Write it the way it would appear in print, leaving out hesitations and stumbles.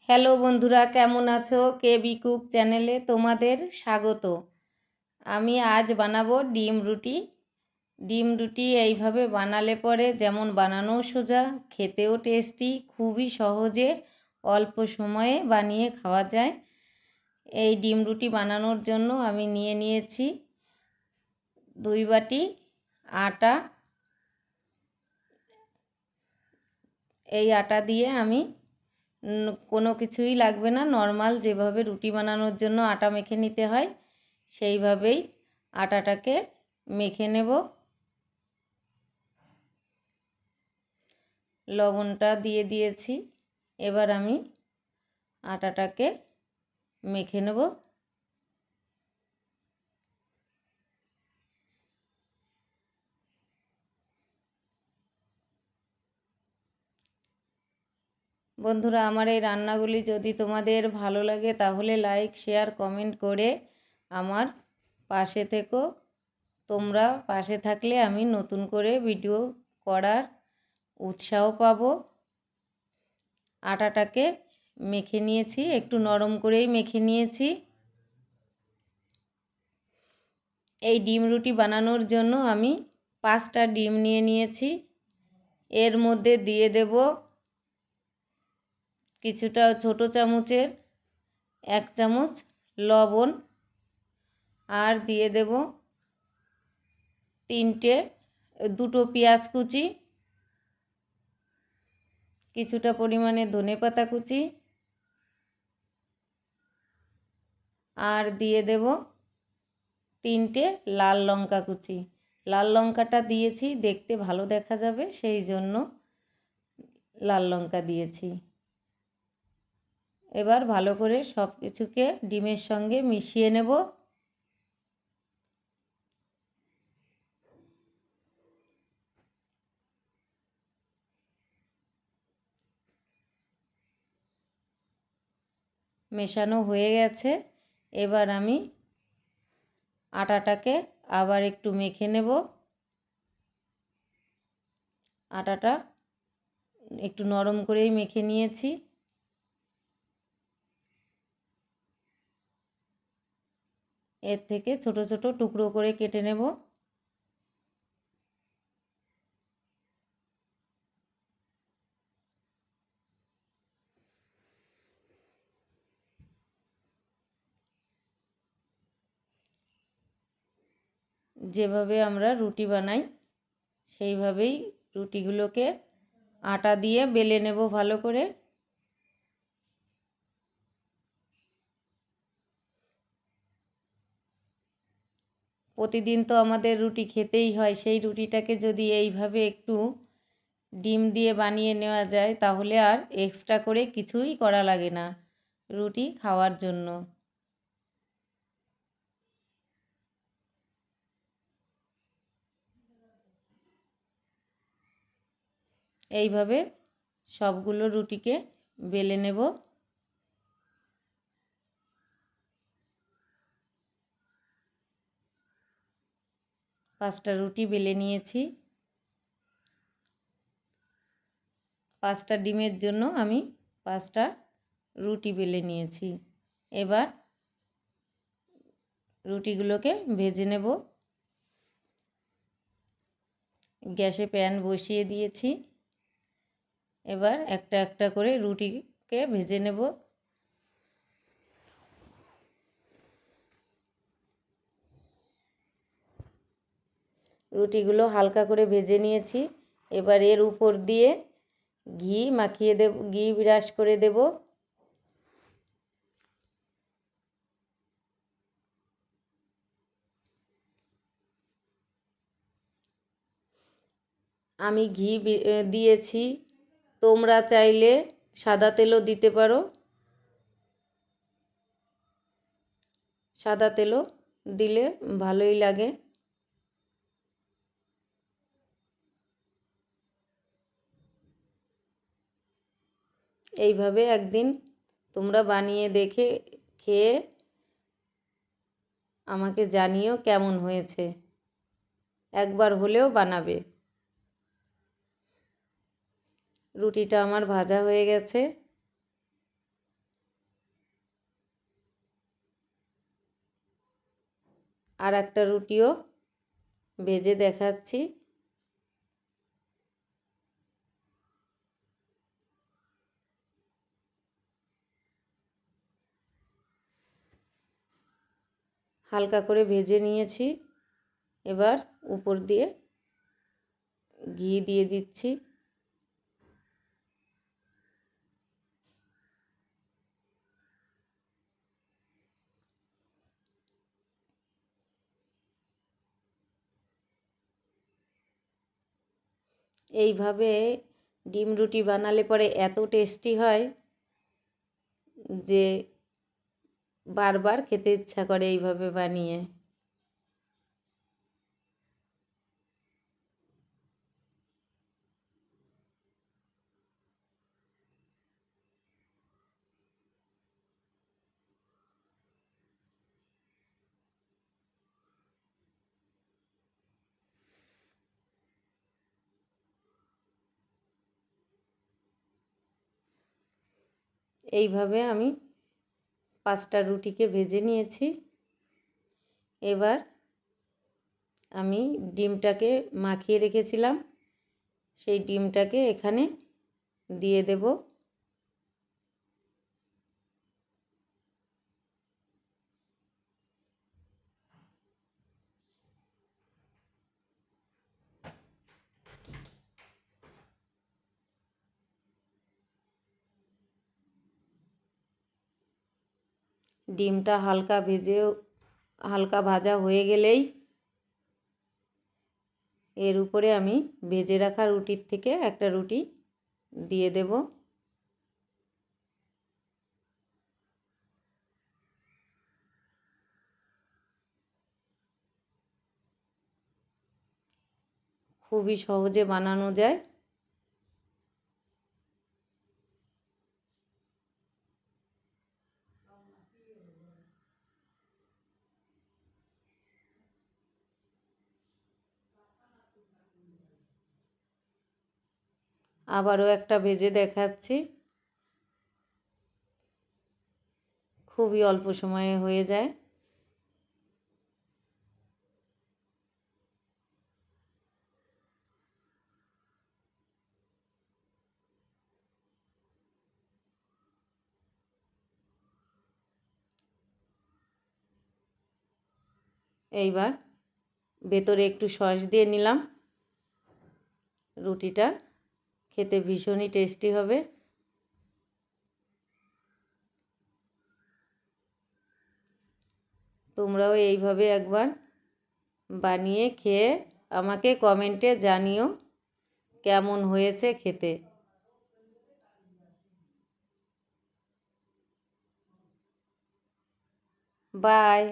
Hello বন্ধুরা, কেমন আছো? কেবি কুক চ্যানেলে তোমাদের স্বাগত। আমি আজ বানাবো ডিম রুটি। ডিম রুটি এইভাবে বানালে পরে যেমন বানানো সোজা, খেতেও টেস্টি, খুবই সহজে অল্প সময়ে বানিয়ে খাওয়া যায়। এই ডিম রুটি বানানোর জন্য আমি নিয়ে নিয়েছি 2 বাটি আটা। এই আটা দিয়ে আমি কোনো কিছুই লাগবে না, নর্মাল যেভাবে রুটি বানানোর জন্য আটা মেখে নিতে হয় সেইভাবেই আটাটাকে মেখে নেব। লবণটা দিয়ে দিয়েছি। এবার আমি আটাটাকে মেখে নেব। বন্ধুরা, আমার এই রান্নাগুলি যদি তোমাদের ভালো লাগে তাহলে লাইক, শেয়ার, কমেন্ট করে আমার পাশে থেকো। তোমরা পাশে থাকলে আমি নতুন করে ভিডিও করার উৎসাহ পাবো। আটাটাকে মেখে নিয়েছি, একটু নরম করেই মেখে নিয়েছি। এই ডিম রুটি বানানোর জন্য আমি 5টা ডিম নিয়ে নিয়েছি। এর মধ্যে দিয়ে দেব কিছুটা ছোট চামচের 1 চামচ লবণ, আর দিয়ে দেব 2টো পেঁয়াজ কুচি, কিছুটা পরিমাণে ধনেপাতা কুচি, আর দিয়ে দেব 3টে লাল লঙ্কা কুচি। লাল লঙ্কাটা দিয়েছি দেখতে ভালো দেখা যাবে, সেই জন্য লাল লঙ্কা দিয়েছি। এবার ভালো করে সব কিছুকে ডিমের সঙ্গে মিশিয়ে নেব। মেশানো হয়ে গেছে। এবার আমি আটাটাকে আবার একটু মেখে নেব। আটাটা একটু নরম করেই মেখে নিয়েছি। এর থেকে ছোট ছোট টুকরো করে কেটে নেব। যেভাবে আমরা রুটি বানাই সেইভাবেই রুটিগুলোকে আটা দিয়ে বেলে নেব ভালো করে। প্রতিদিন তো আমাদের রুটি খেতেই হয়, সেই রুটিটাকে যদি এইভাবে একটু ডিম দিয়ে বানিয়ে নেওয়া যায় তাহলে আর এক্সট্রা করে কিছুই করা লাগে না রুটি খাওয়ার জন্য। এইভাবে সবগুলো রুটিকে বেলে নেব। 5টা রুটি বেলে নিয়েছি। 5টা ডিমের জন্য আমি 5টা রুটি বেলে নিয়েছি। এবার রুটিগুলোকে ভেজে নেব। গ্যাসে প্যান বসিয়ে দিয়েছি। এবার একটা একটা করে রুটিকে ভেজে নেব। রুটিগুলো হালকা করে ভেজে নিয়েছি। এবার এর উপর দিয়ে ঘি মাখিয়ে দেব, ঘি ব্রাশ করে দেব। আমি ঘি দিয়েছি, তোমরা চাইলে সাদা তেলও দিতে পারো। সাদা তেলও দিলে ভালোই লাগে। এইভাবে একদিন তোমরা বানিয়ে দেখে খেয়ে আমাকে জানিও কেমন হয়েছে। একবার হলেও বানাবে। রুটিটা আমার ভাজা হয়ে গেছে। আর একটা রুটিও ভেজে দেখাচ্ছি। হালকা করে ভেজে নিয়েছি। এবার উপর দিয়ে ঘি দিয়ে দিচ্ছি। এইভাবে ডিম রুটি বানালে পরে এত টেস্টি হয় যে বারবার খেতে ইচ্ছা করে এইভাবে বানিয়ে। এইভাবে আমি 5টা রুটিকে ভেজে নিয়েছি। এবার আমি ডিমটাকে মাখিয়ে রেখেছিলাম, সেই ডিমটাকে এখানে দিয়ে দেব। ডিমটা হালকা ভাজা হয়ে গেলেই এর উপরে আমি ভেজে রাখা রুটির থেকে একটা রুটি দিয়ে দেব। খুবই সহজে বানানো যায়। আবারও একটা ভেজে দেখাচ্ছি। খুবই অল্প সময়ে হয়ে যায়। এইবার ভেতরে একটু সস দিয়ে নিলাম। রুটিটা খেতে ভীষণই টেস্টি হবে। তোমরাও এইভাবে একবার বানিয়ে খেয়ে আমাকে কমেন্টে জানিও কেমন হয়েছে খেতে। বাই।